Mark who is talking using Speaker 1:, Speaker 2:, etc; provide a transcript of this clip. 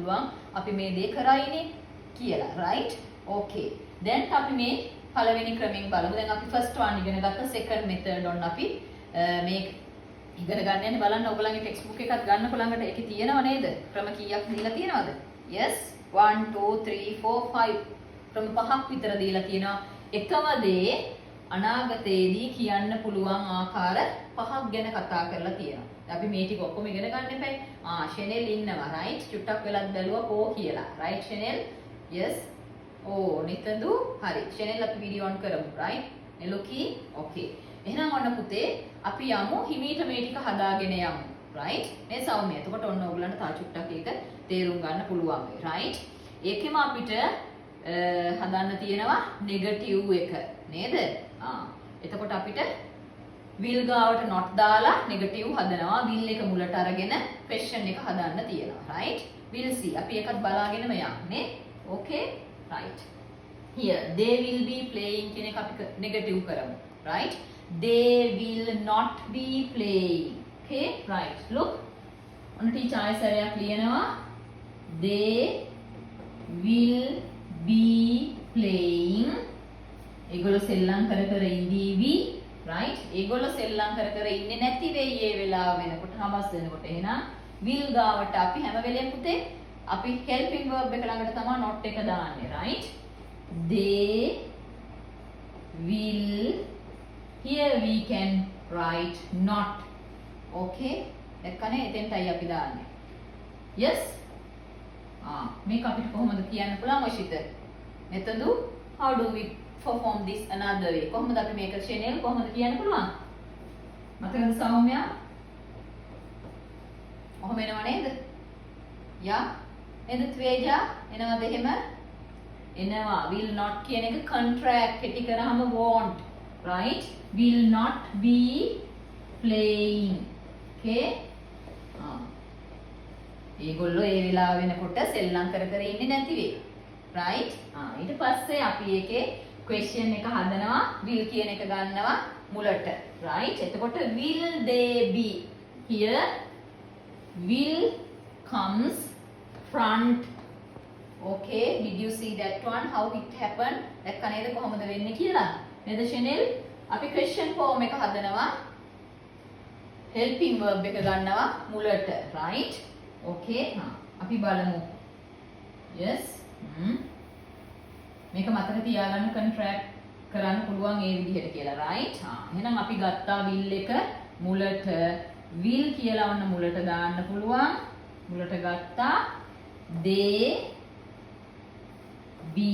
Speaker 1: පුළුවන් අපි මේ දේ කරයිනේ කියලා right okay then අපි මේ පළවෙනි ක්‍රමෙන් බලමු දැන් අපි first one ඉගෙන ගත්ත second method on අපි මේ ඉගෙන ගන්න යන්නේ බලන්න ඔයගොල්ලන්ගේ textbook එකත් ගන්නකො ළඟට ඒකේ තියෙනව නේද ක්‍රම කීයක් දීලා තියෙනවද yes 1 2 3 4 5 ක්‍රම පහක් විතර දීලා තියෙනවා එකම දේ අනාගතයේදී කියන්න පුළුවන් ආකාර පහක් ගැන කතා කරලා තියෙනවා අපි මේ ටික ඔක්කොම ඉගෙන ගන්න එපා ෂෙනෙල් ඉන්නවා right චුට්ටක් වෙලත් බැලුවා කෝ කියලා right ෂෙනෙල් yes නිතඳු හරි ෂෙනෙල් අපි වීඩියෝ ඔන් කරමු right නෙලොකි okay එහෙනම් ඔන්න පුතේ අපි යමු හිමීට මේ ටික හදාගෙන යමු right මේ සෞම්‍ය එතකොට ඔන්න ඔයගලන්ට තා චුට්ටක් ඒක තේරුම් ගන්න පුළුවන් වෙයි right ඒකෙම අපිට හදන්න තියෙනවා නෙගටිව් එක නේද එතකොට අපිට will ගාවට not දාලා නෙගටිව් හදනවා will එක මුලට අරගෙන question එක හදන්න තියෙනවා right we'll see අපි ඒකත් බලාගෙනම යන්නේ okay right here they will be playing කියන එක අපි නෙගටිව් කරමු right they will not be playing okay right look ඔන්න ටීචර් ආයසරයක් ලියනවා they will be playing ඒගොල්ලෝ සෙල්ලම් කර කර ඉඳීවි right ඒගොල්ලෝ සෙල්ලම් කර කර ඉන්නේ නැති වෙයි ඒ වෙලාව වෙනකොට හවස් වෙනකොට එහෙනම් will ගාවට අපි හැම වෙලෙම පුතේ අපි helping verb එක ළඟට තමයි not එක දාන්නේ right they will here we can write not okay එක්කනේ එතෙන්ටයි අපි දාන්නේ yes මේක අපිට කොහොමද කියන්න පුළුවන් ඔශිත මෙතනදු how do we perform this another way කොහොමද අපි මේක channel කොහොමද කියන්න පුළුවන් මතකද සෞම්‍ය කොහොම එනව නේද යා නේද ත්වේජා එනවද එහෙම එනවා will not කියන එක contract කෙටි කරාම won't right will not be playing okay ඒගොල්ලෝ ඒ වෙලාව වෙනකොට සෙල්ලම් කර කර ඉන්නේ නැති වෙයි right ඊට පස්සේ අපි ඒකේ question එක හදනවා will කියන එක ගන්නවා මුලට right එතකොට will they be here will comes front okay did you see that one how it happened දැක්ක නේද කොහොමද වෙන්නේ කියලා නේද ෂෙනෙල් අපි question form එක හදනවා helping verb එක ගන්නවා මුලට right okay අපි බලමු yes මේක මතක තියාගන්න contract කරන්න පුළුවන් ඒ විදිහට කියලා right එහෙනම් අපි ගත්තා will එක මුලට will කියලා වන්න මුලට දාන්න පුළුවන් මුලට ගත්තා they be